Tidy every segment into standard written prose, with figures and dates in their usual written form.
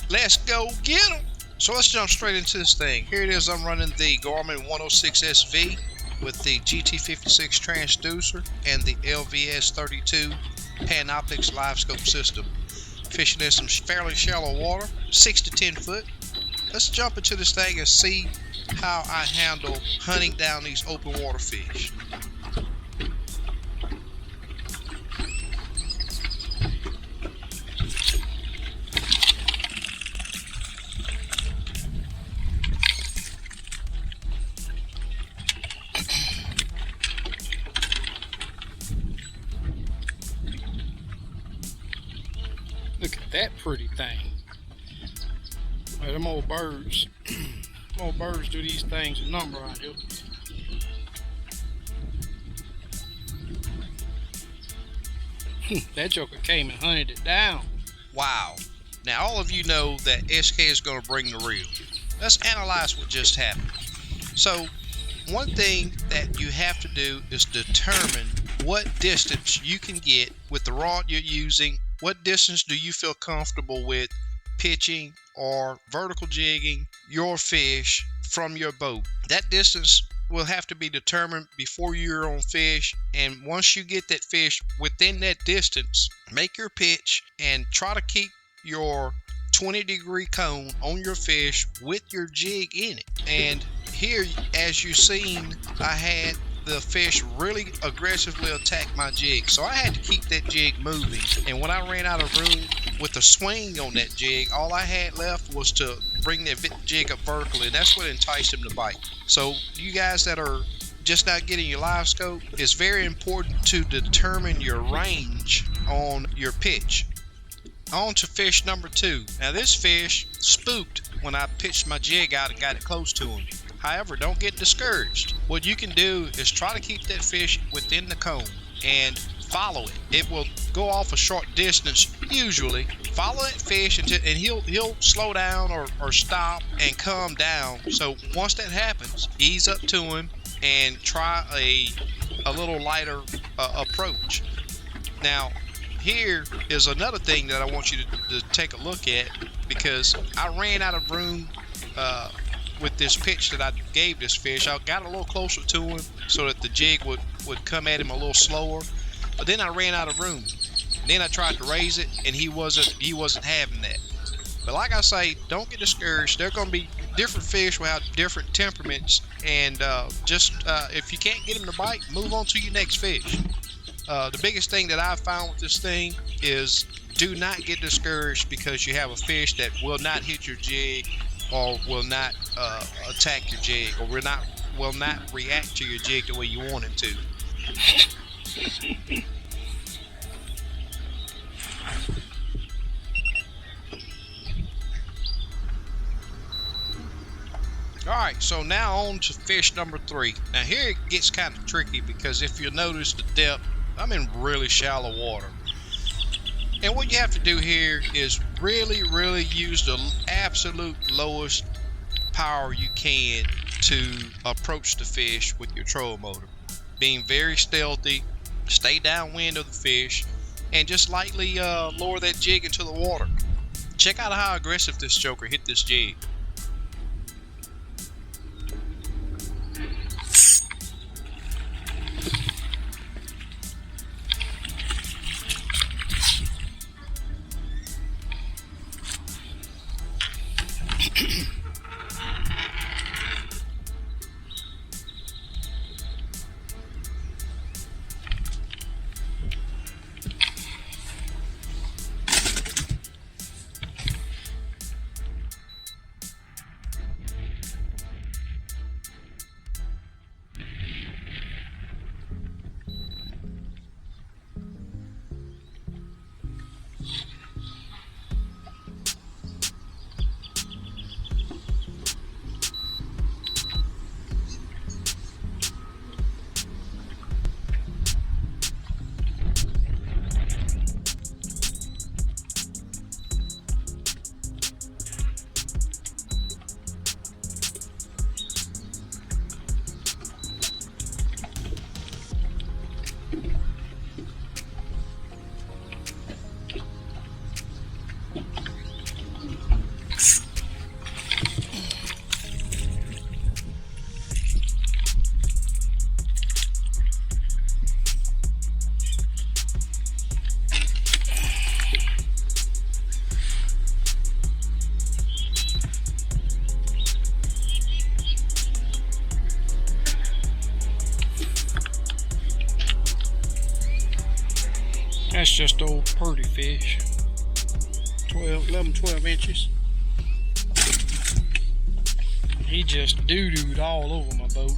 Let's go get them. So let's jump straight into this thing. Here it is. I'm running the Garmin 106 SV with the GT56 transducer and the LVS32 Panoptics Live Scope system. Fishing in some fairly shallow water, 6 to 10 foot. Let's jump into this thing and see how I handle hunting down these open water fish. Look at that pretty thing. Well, them old birds. Old birds do these things a number out here. That joker came and hunted it down. Wow. Now all of you know that SK is going to bring the reel. Let's analyze what just happened. So one thing that you have to do is determine what distance you can get with the rod you're using. What distance do you feel comfortable with pitching or vertical jigging your fish from your boat? That distance will have to be determined before you're on fish, and once you get that fish within that distance, make your pitch and try to keep your 20-degree cone on your fish with your jig in it. And here, as you've seen, I had the fish really aggressively attack my jig, so I had to keep that jig moving. And when I ran out of room with the swing on that jig, all I had left was to bring that jig up vertically, and that's what enticed him to bite. So you guys that are just not getting your live scope, it's very important to determine your range on your pitch. On to fish number 2. Now this fish spooked when I pitched my jig out and got it close to him. However, don't get discouraged. What you can do is try to keep that fish within the cone and follow it. It will go off a short distance usually. Follow that fish and he'll slow down or stop and calm down. So once that happens, ease up to him and try a little lighter approach. Now here is another thing that I want you to take a look at, because I ran out of room with this pitch that I gave this fish. I got a little closer to him so that the jig would come at him a little slower, but then I ran out of room. And then I tried to raise it, and he wasn't having that. But like I say, don't get discouraged. They're going to be different fish will have different temperaments, and if you can't get them to bite, move on to your next fish. The biggest thing that I've found with this thing is do not get discouraged because you have a fish that will not hit your jig or will not attack your jig, or will not react to your jig the way you want it to. Alright, so now on to fish number 3. Now here it gets kind of tricky, because if you notice the depth, I'm in really shallow water. And what you have to do here is really use the absolute lowest power you can to approach the fish with your trolling motor. Being very stealthy, stay downwind of the fish, and just lightly lower that jig into the water. Check out how aggressive this joker hit this jig. That's just old purdy fish. 11, 12 inches. He just doo-dooed all over my boat.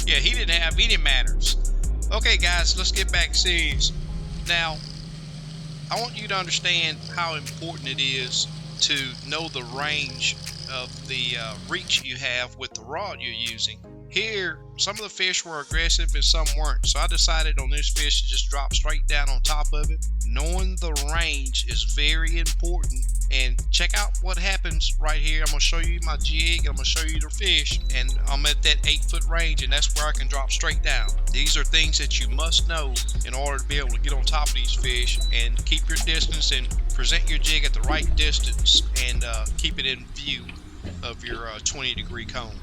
Yeah, he didn't have any manners. Okay, guys, let's get back serious. Now, I want you to understand how important it is to know the range of the reach you have with the rod you're using. Here, some of the fish were aggressive and some weren't, so I decided on this fish to just drop straight down on top of it. Knowing the range is very important, and check out what happens right here. I'm going to show you my jig, and I'm going to show you the fish, and I'm at that 8-foot range, and that's where I can drop straight down. These are things that you must know in order to be able to get on top of these fish and keep your distance and present your jig at the right distance and keep it in view of your 20-degree cone.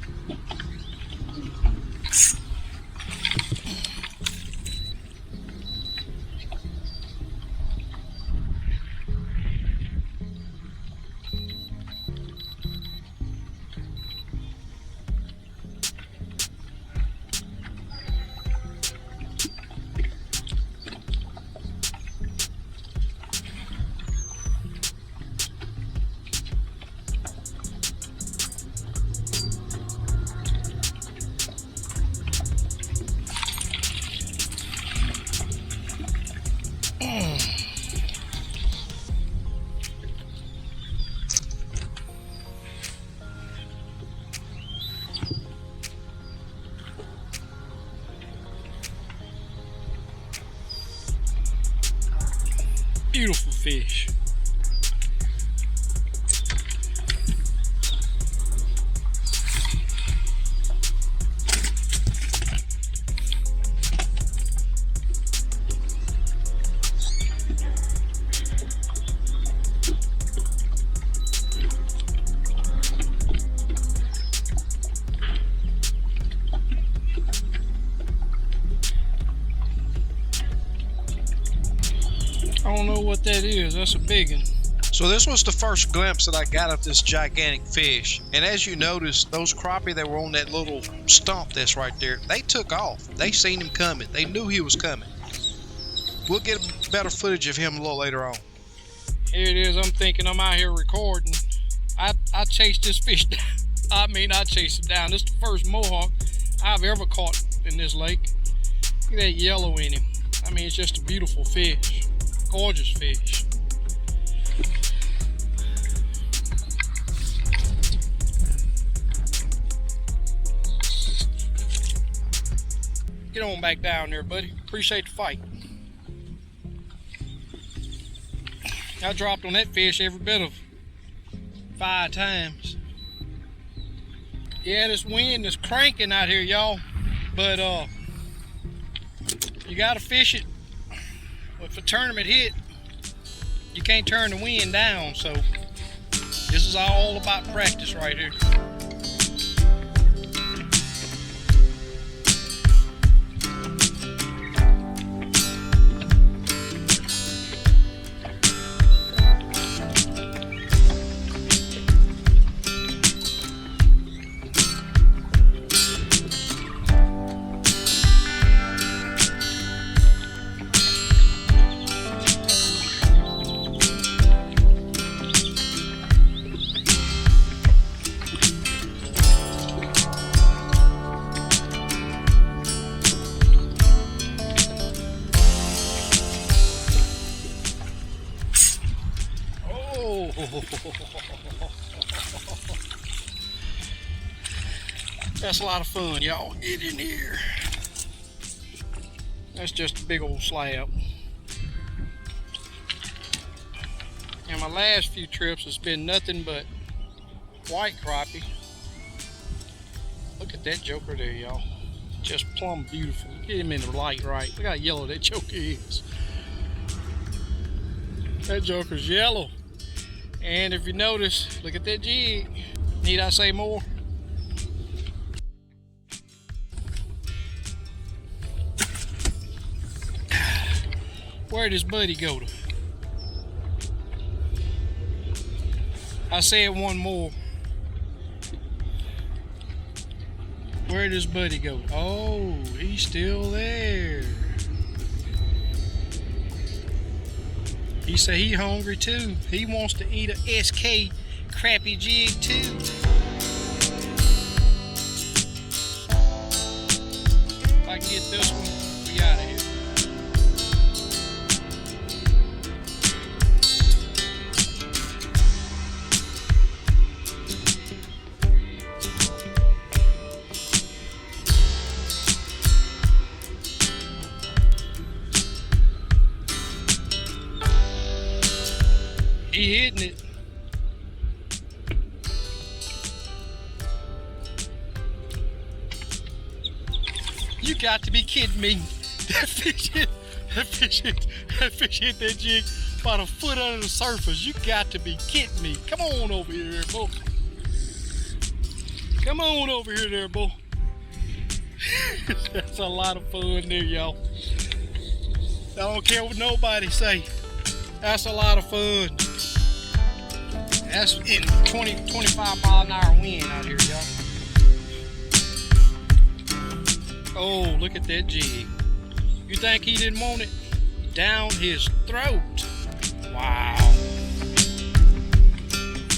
Beautiful fish. I don't know what that is. That's a big one. So this was the first glimpse that I got of this gigantic fish, and as you notice, those crappie that were on that little stump that's right there, they took off. They seen him coming. They knew he was coming. We'll get better footage of him a little later on. Here it is. I'm thinking I'm out here recording. I chased this fish down. I chased it down. This is the first mohawk I've ever caught in this lake. Look at that yellow in him. I mean, it's just a beautiful fish. Gorgeous fish. Get on back down there, buddy. Appreciate the fight. I dropped on that fish every bit of 5 times. Yeah, this wind is cranking out here, y'all. But you gotta fish it. If a tournament hit, you can't turn the wind down, so this is all about practice right here. That's a lot of fun, y'all. Get in here. That's just a big old slab. And my last few trips has been nothing but white crappie. Look at that joker there, y'all. Just plumb beautiful. Get him in the light right. Look how yellow that joker is. That joker's yellow. And if you notice, look at that jig. Need I say more? Where'd his buddy go to? I said one more. Where'd his buddy go? Oh, he's still there. He said he hungry too. He wants to eat a SK crappie jig too. If I can get this one, we out of here. He hitting it. You got to be kidding me. That fish hit that jig about a foot under the surface. You got to be kidding me. Come on over here, boy. Come on over here there, boy. That's a lot of fun there, y'all. I don't care what nobody say. That's a lot of fun. That's in 20-25 mile-an-hour wind out here, y'all. Oh, look at that jig. You think he didn't want it? Down his throat. Wow.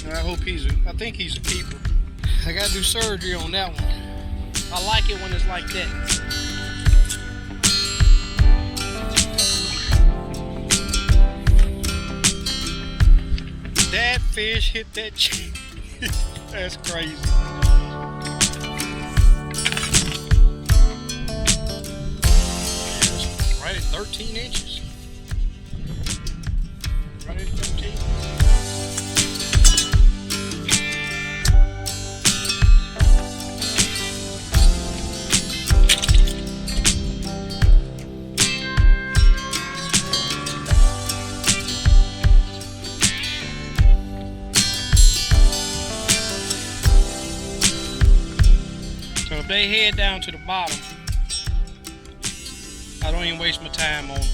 I think he's a keeper. I gotta do surgery on that one. I like it when it's like that. That fish hit that jig. That's crazy. That's right at 13 inches. Right at 13. If they head down to the bottom, I don't even waste my time on them.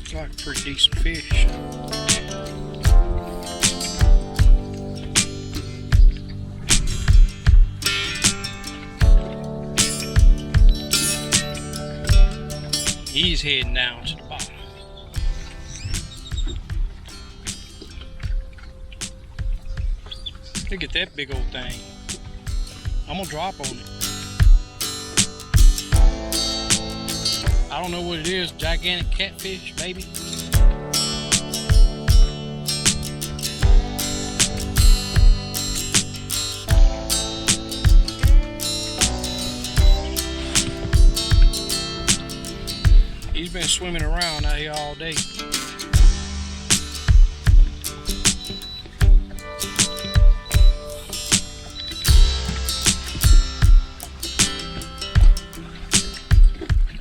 It's like a pretty decent fish. He's heading down to the bottom. Look at that big old thing. I'm gonna drop on it. I don't know what it is, gigantic catfish, maybe. He's been swimming around out here all day.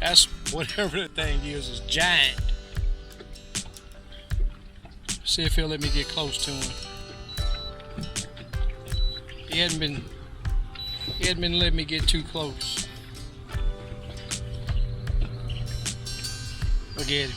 That's whatever that thing is giant. See if he'll let me get close to him. He hadn't been letting me get too close. Look at him.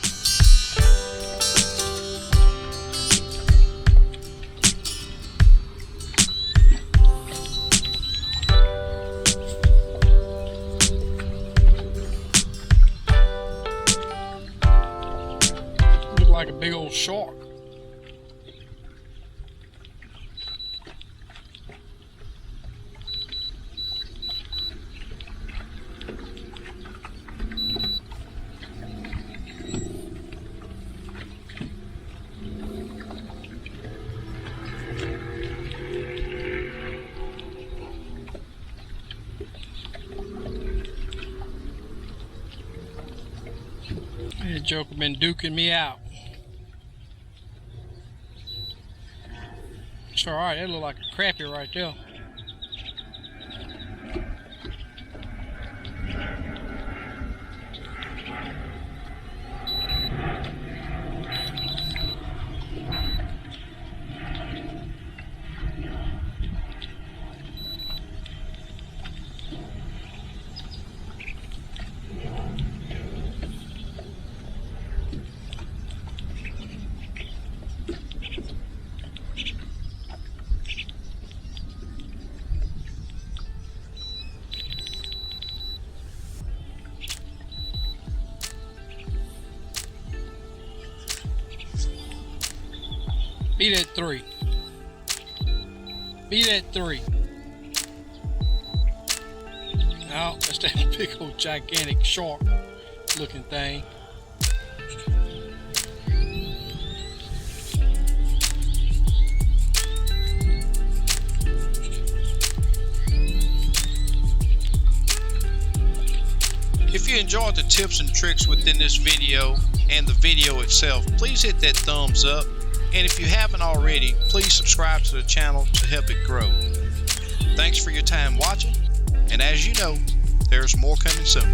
Like a big old shark. That joker been duking me out. It's alright, that look like a crappie right there. Be that 3. Be that 3. Now, that's that big old gigantic shark looking thing. If you enjoyed the tips and tricks within this video and the video itself, please hit that thumbs up. And if you haven't already, please subscribe to the channel to help it grow. Thanks for your time watching, and as you know, there's more coming soon.